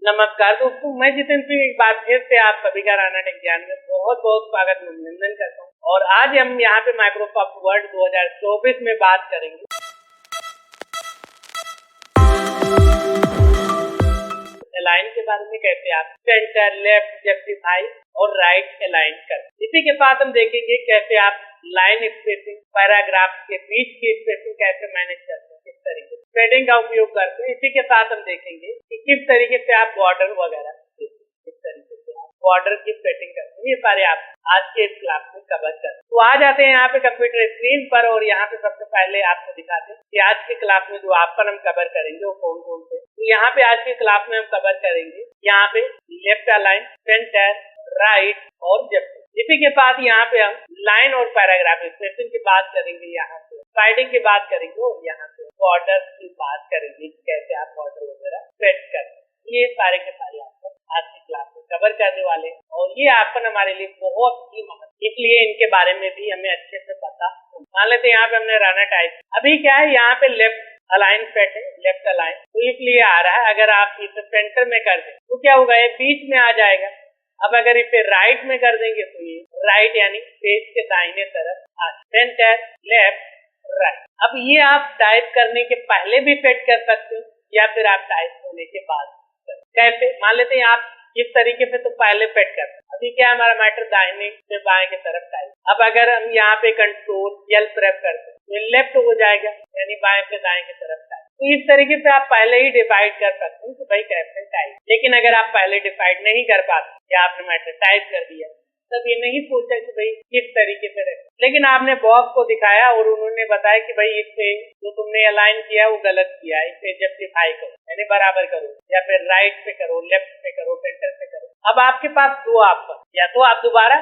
नमस्कार दोस्तों, मैं जितेंद्र सिंह एक बार फिर से आप सभी का राणा टेक ज्ञान में बहुत बहुत स्वागत अभिनंदन करता हूँ। और आज हम यहाँ पे माइक्रोसॉफ्ट वर्ड 2024 में बात करेंगे अलाइन के बारे में। कैसे आप सेंटर, लेफ्ट, जस्टिफाई और राइट अलाइन कर। इसी के साथ हम देखेंगे कैसे आप लाइन स्पेसिंग, पैराग्राफ के बीच की स्पेसिंग कैसे मैनेज करते हैं, किस तरीके से शेडिंग का उपयोग करते हैं। इसी के साथ हम देखेंगे कि किस तरीके से आप बॉर्डर वगैरह, किस तरीके से आप बॉर्डर की सेटिंग करते हैं। ये सारे आप आज के इस क्लास में कवर करते हैं। तो आ जाते हैं यहाँ पे कंप्यूटर स्क्रीन पर और यहाँ पे सबसे पहले आपको दिखाते हैं कि आज की क्लास में जो ऑप्शन हम कवर करेंगे वो कौन कौन से। तो यहाँ पे आज की क्लास में हम कवर करेंगे यहाँ पे लेफ्ट अलाइन, सेंटर, राइट और जस्ट। इसी के साथ यहाँ पे हम लाइन और पैराग्राफ स्पेसिंग की बात करेंगे, यहाँ पे स्लाइडिंग की बात करेंगे और यहाँ पे बॉर्डर की बात करेंगे, कैसे आप बॉर्डर वगैरह सेट करते हैं। ये सारे के सारे ऑप्शन आज की क्लास में कवर करने वाले हैं और ये ऑप्शन हमारे लिए बहुत ही महत्वपूर्ण, इसलिए इनके बारे में भी हमें अच्छे से पता। मान लेते हैं यहाँ पे हमने रना टाइप, अभी क्या है यहाँ पे लेफ्ट अलाइन सेट है, लेफ्ट अलाइन, तो इसलिए आ रहा है। अगर आप इसे सेंटर में कर दें तो क्या होगा, ये बीच में आ जाएगा। अब अगर इसे राइट में कर देंगे तो ये राइट यानी पेज के दाहिने तरफ, सेंटर, लेफ्ट, राइट। अब ये आप टाइप करने के पहले भी सेट कर सकते हैं या फिर आप टाइप होने के बाद। कैसे, मान लेते हैं आप इस तरीके से तो पहले सेट कर, अभी क्या हमारा मैटर दाहिने से बाएं की तरफ टाइप। अब अगर हम यहाँ पे कंट्रोल एल प्रेस करते हैं तो लेफ्ट हो जाएगा यानी बाएं से दाएं की तरफ टाइप। तो इस तरीके से आप पहले ही डिसाइड कर सकते हैं कि भाई कैसे टाइप। लेकिन अगर आप पहले डिसाइड नहीं कर पाते या आपने मैटर टाइप कर दिया तब ये नहीं सोचा कि भाई किस तरीके से रहे, लेकिन आपने बॉस को दिखाया और उन्होंने बताया कि भाई इससे जो तुमने अलाइन किया वो गलत किया, इसे जस्टिफाई करो यानी बराबर करो, या फिर राइट पे करो, लेफ्ट पे करो, सेंटर पे करो। अब आपके पास दो ऑप्शन, या तो आप दोबारा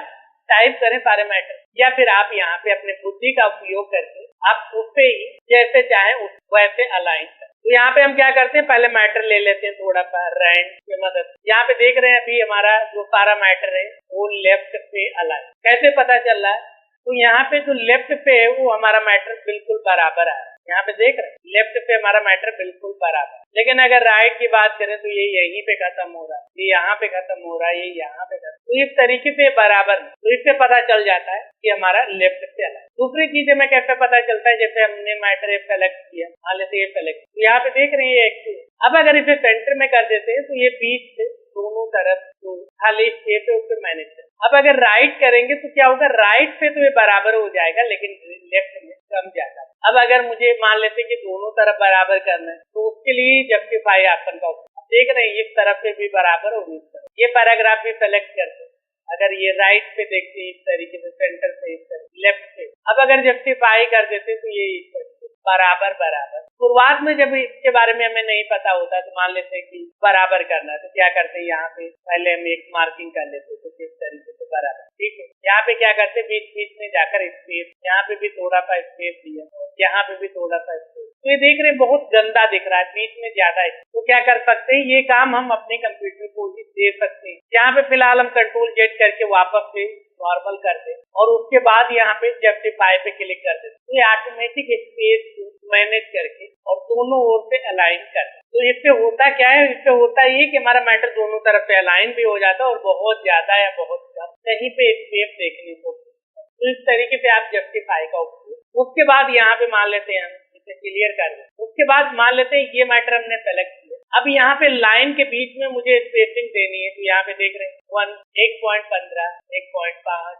टाइप करें सारे मैटर, या फिर आप यहाँ पे अपने बुद्धि का उपयोग करके आप उससे ही जैसे चाहे वैसे अलाइन करें। तो यहाँ पे हम क्या करते हैं, पहले मैटर ले लेते हैं थोड़ा सा रैंड की मदद। यहाँ पे देख रहे हैं अभी हमारा जो सारा मैटर है वो लेफ्ट पे अलाइन। कैसे पता चल रहा है, तो यहाँ पे जो लेफ्ट पे है वो हमारा मैटर बिल्कुल बराबर है। यहाँ पे देख रहे हैं लेफ्ट पे हमारा मैटर बिल्कुल बराबर। लेकिन अगर राइट की बात करें तो ये यहीं पे खत्म हो रहा है, ये यहाँ पे खत्म हो रहा है, ये यहाँ पे खत्म। तो इस तरीके से बराबर, तो इससे पता चल जाता है कि हमारा लेफ्ट पे अलाइन। दूसरी चीज में कैसे पता चलता है, जैसे हमने मैटर सेलेक्ट किया, मान लेते ये सेलेक्ट, तो यहाँ पे देख रहे हैं ये। अब अगर इसे सेंटर में कर देते हैं तो ये बीच से दोनों तरफ तो खाली स्पेस है उससे मैनेज कर। अब अगर राइट करेंगे तो क्या होगा, राइट पे तो ये बराबर हो जाएगा लेकिन लेफ्ट में कम ज्यादा। अब अगर मुझे मान लेते कि दोनों तरफ बराबर करना है तो उसके लिए जस्टिफाई ऑप्शन का उपयोग। देख रहे हैं इस तरफ से भी बराबर और इस तरफ। ये पैराग्राफ भी सेलेक्ट करते, अगर ये राइट पे देखते इस तरीके से, सेंटर से इस तरह, लेफ्ट पे। अब अगर जस्टिफाई कर देते तो ये इस तरीके बराबर बराबर। शुरुआत में जब इसके बारे में हमें नहीं पता होता तो मान लेते कि बराबर करना है तो क्या करते हैं, यहाँ पे पहले हम एक मार्किंग कर लेते तो किस तरीके से बराबर, ठीक है। यहाँ पे क्या करते, बीच बीच में जाकर स्पेस, यहाँ पे भी थोड़ा सा स्पेस दिया, यहाँ पे भी थोड़ा सा स्पेस। तो ये देख रहे हैं बहुत गंदा दिख रहा है, बीच में ज्यादा है। तो क्या कर सकते हैं, ये काम हम अपने कंप्यूटर को ही दे सकते हैं। यहाँ पे फिलहाल हम कंट्रोल जेड करके वापस से नॉर्मल कर दे और उसके बाद यहाँ पे जस्टिफाई पे क्लिक कर दे, तो ये ऑटोमेटिक स्पेस मैनेज करके और दोनों ओर से अलाइन कर। तो इससे होता क्या है, इससे होता ये कि हमारा मैटर दोनों तरफ से अलाइन भी हो जाता है और बहुत ज्यादा या बहुत कम कहीं पे स्पेस देखने को। तो इस तरीके से आप जस्टिफाई का उपयोग। उसके बाद यहाँ पे मान लेते हैं हम इसे क्लियर कर दें, उसके बाद मान लेते हैं ये मैटर हमने सेलेक्ट किया। अब यहाँ पे लाइन के बीच में मुझे स्पेसिंग देनी है, तो यहाँ पे देख रहे हैं 1.15, 1.5,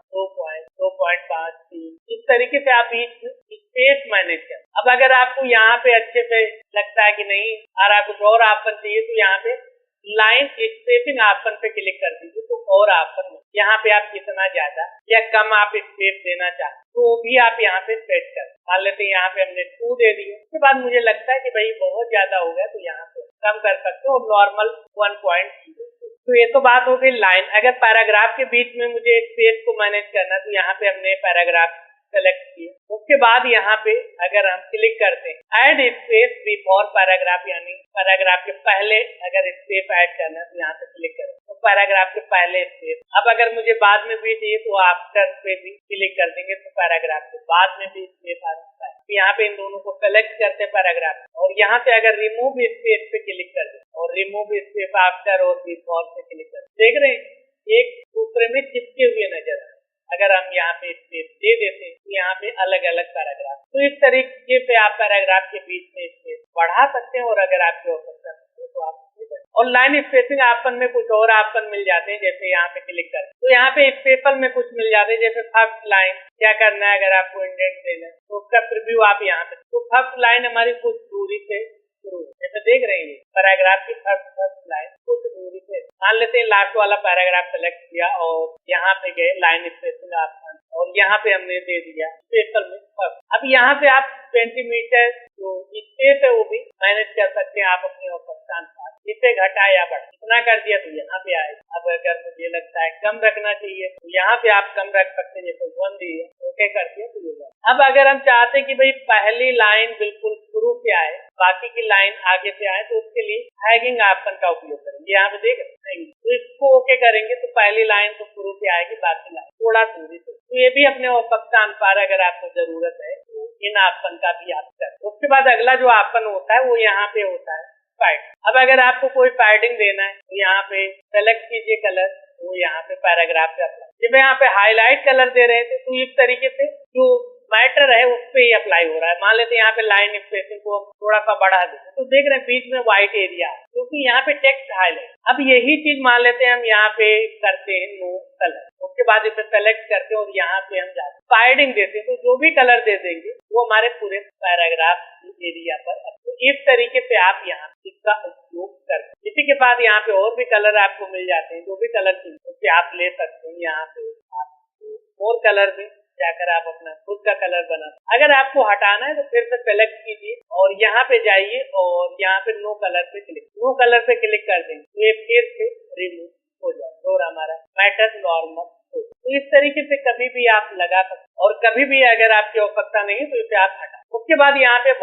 2.5, 3, इस तरीके से आप बीच में स्पेस मैनेज कर। अब अगर आपको यहाँ पे अच्छे से लगता है कि नहीं आ रहा, कुछ और ऑप्शन चाहिए, तो यहाँ पे लाइन स्पेसिंग ऑप्शन पे क्लिक कर दीजिए तो और ऑप्शन यहाँ पे आप कितना ज्यादा या कम आप स्पेस देना चाहते तो भी आप यहाँ पे सेट कर। मान लेते हैं यहाँ पे हमने 2 दे दिए, उसके बाद मुझे लगता है कि भाई बहुत ज्यादा हो गया तो यहाँ पे कम कर सकते हो, नॉर्मल 1.0। तो ये तो बात हो गई लाइन। अगर पैराग्राफ के बीच में मुझे स्पेस को मैनेज करना तो यहाँ पे हमने पैराग्राफ सेलेक्ट किया, उसके बाद यहाँ पे अगर हम क्लिक करते हैं ऐड स्पेस बिफोर पैराग्राफ, यानी पैराग्राफ के पहले अगर स्पेस ऐड करना है तो यहाँ पे क्लिक करें तो पैराग्राफ के पहले स्पेस। अब अगर मुझे बाद में भी चाहिए तो आफ्टर पे भी क्लिक कर देंगे तो पैराग्राफ के बाद में भी स्पेस आ सकता है। यहाँ पे इन दोनों को सेलेक्ट करते हैं पैराग्राफ, और यहाँ पे अगर रिमूव स्पेस पे क्लिक कर दे और रिमूव स्पेस आफ्टर और बिफोर पे क्लिक कर देख रहे हैं एक दूसरे में चिपके हुए नजर आ रहे हैं। अगर हम यहाँ पे स्पेस दे देते हैं तो यहाँ पे अलग अलग पैराग्राफ, तो इस तरीके पे आप पैराग्राफ के बीच में स्पेस बढ़ा सकते हैं, और अगर आपकी आवश्यकता है तो आप और लाइन स्पेसिंग ऑप्शन में कुछ और ऑप्शन मिल जाते हैं, जैसे यहाँ पे क्लिक करें तो यहाँ पे स्पेशल में कुछ मिल जाते हैं, जैसे फर्स्ट लाइन क्या करना है, अगर आपको इंडेंट देना है तो उसका प्रीव्यू आप यहाँ पे, तो फर्स्ट लाइन हमारी कुछ दूरी से शुरू, जैसे देख रहे हैं पैराग्राफ की फर्स्ट लाइन कुछ दूरी से, मान लेते हैं लास्ट वाला पैराग्राफ सेलेक्ट किया और यहाँ पे गए लाइन स्पेसिंग ऑप्शन और यहाँ पे हमने दे दिया स्पेशल में फर्स्ट। अब यहाँ पे आप सेंटीमीटर जो स्पेस है वो भी मैनेज कर सकते हैं आप अपने स्थान पर, इसे घटा या बढ़ा, इतना कर दिया तो यहाँ पे आएगा। अब अगर मुझे लगता है कम रखना चाहिए तो यहाँ पे आप कम रख सकते हैं, जैसे 1 दिए ओके कर दिया तो ये। अब अगर हम चाहते हैं कि भाई पहली लाइन बिल्कुल शुरू पे आए बाकी की लाइन आगे से आए, तो उसके लिए हैगिंग ऑप्शन का उपयोग करेंगे। यहाँ पे देख रहे हैं तो इसको ओके करेंगे तो पहली लाइन तो शुरू पे आएगी, बाकी लाइन थोड़ा दूरी से, तो ये भी अपने आवश्यकता अनुसार अगर आपको जरूरत है तो इन ऑप्शन का भी आप करें। उसके बाद अगला जो ऑप्शन होता है वो यहाँ पे होता है पैड। अब अगर आपको कोई पैडिंग देना है तो यहाँ पे सेलेक्ट कीजिए कलर, वो यहाँ पे पैराग्राफ पे अप्लाई। जब यहाँ पे हाईलाइट कलर दे रहे थे तो इस तरीके से जो मैटर है उस पे ही अप्लाई हो रहा है। मान लेते हैं यहाँ पे लाइन स्पेसिंग को थोड़ा सा बढ़ा देते तो देख रहे हैं बीच में व्हाइट एरिया है क्योंकि यहाँ पे टेक्स्ट हाईलाइट। अब यही चीज मान लेते हैं हम यहाँ पे करते हैं नो कलर, उसके बाद इसे सेलेक्ट करते हैं और यहाँ पे हम जाते हैं पैडिंग देते हैं, तो जो भी कलर दे देंगे वो हमारे पूरे पैराग्राफ एरिया पर। तो इस तरीके से आप यहाँ इसका उपयोग करते। इसी के बाद यहाँ पे और भी कलर आपको मिल जाते हैं, जो भी कलर चाहिए आप ले सकते हैं। यहाँ पे आपको और कलर में जाकर आप अपना खुद का कलर बना। अगर आपको हटाना है तो फिर से सेलेक्ट कीजिए और यहाँ पे जाइए और यहाँ पे नो कलर पे क्लिक कर देंगे तो ये फिर से रिमूव हो जाए और हमारा मैटर नॉर्मल हो। तो इस तरीके से कभी भी आप लगा सकते और कभी भी अगर आपकी आवश्यकता नहीं तो इसे आप हटा। उसके बाद यहाँ पे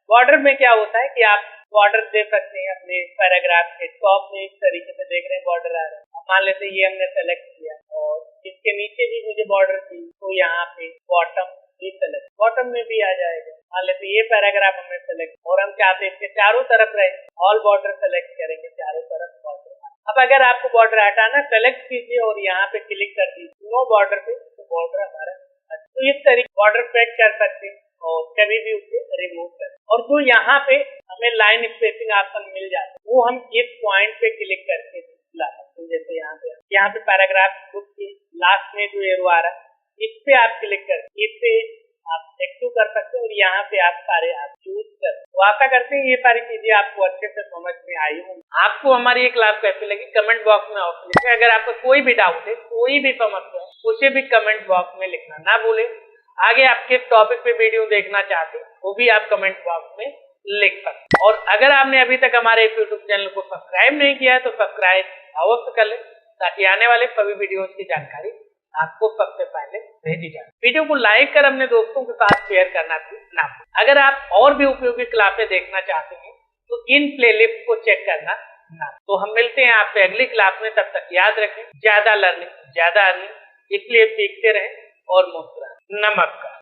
बॉर्डर में क्या होता है कि आप बॉर्डर दे सकते हैं अपने पैराग्राफ के टॉप में। इस तरीके से देख रहे हैं बॉर्डर आ रहा है। मान लेते ये हमने सेलेक्ट किया और इसके नीचे भी मुझे बॉर्डर चाहिए तो यहाँ पे बॉटम भी सेलेक्ट, बॉटम में भी आ जाएगा। मान लेते ये पैराग्राफ हमने सेलेक्ट और हम चाहते हैं इसके चारों तरफ रहे, ऑल बॉर्डर सेलेक्ट करेंगे, चारों तरफ बॉर्डर। अब अगर आपको बॉर्डर हटाना सेलेक्ट कीजिए और यहाँ पे क्लिक कर दीजिए नो बॉर्डर पे, तो बॉर्डर हमारा। तो इस तरीके बॉर्डर सेट कर सकते हैं और कभी भी उसे रिमूव कर। और जो यहाँ पे हमें लाइन स्पेसिंग ऑप्शन मिल जाता है वो हम इस पॉइंट पे क्लिक करके ला सकते हैं। जैसे यहाँ पे पैराग्राफ बुक की लास्ट में जो एरो आ रहा है इस पे आप क्लिक करके इससे आप एक्टिव कर सकते हैं और यहाँ पे आप सारे आप यूज कर। तो आशा करते हैं ये सारी चीजें आपको अच्छे से समझ में आई होंगी। आपको हमारी ये क्लास कैसी लगी कमेंट बॉक्स में ऑप्शन लिखें। अगर आपको कोई भी डाउट है, कोई भी समस्या है, उसे भी कमेंट बॉक्स में लिखना ना भूलें। आगे आप किस टॉपिक पे वीडियो देखना चाहते हैं वो भी आप कमेंट बॉक्स में लिख सकते हैं। और अगर आपने अभी तक हमारे यूट्यूब चैनल को सब्सक्राइब नहीं किया है तो सब्सक्राइब अवश्य कर लें ताकि आने वाले सभी वीडियोस की जानकारी आपको सबसे पहले भेजी जाए। वीडियो को लाइक कर अपने दोस्तों के साथ शेयर करना भी ना भूलें। अगर आप और भी उपयोगी क्लासें देखना चाहते हैं तो इन प्लेलिस्ट को चेक करना ना। तो हम मिलते हैं आपसे अगली क्लास में, तब तक याद रखें ज्यादा लर्निंग ज्यादा अर्निंग, इसलिए सीखते रहें और मुस्कुराएं। नमस्कार।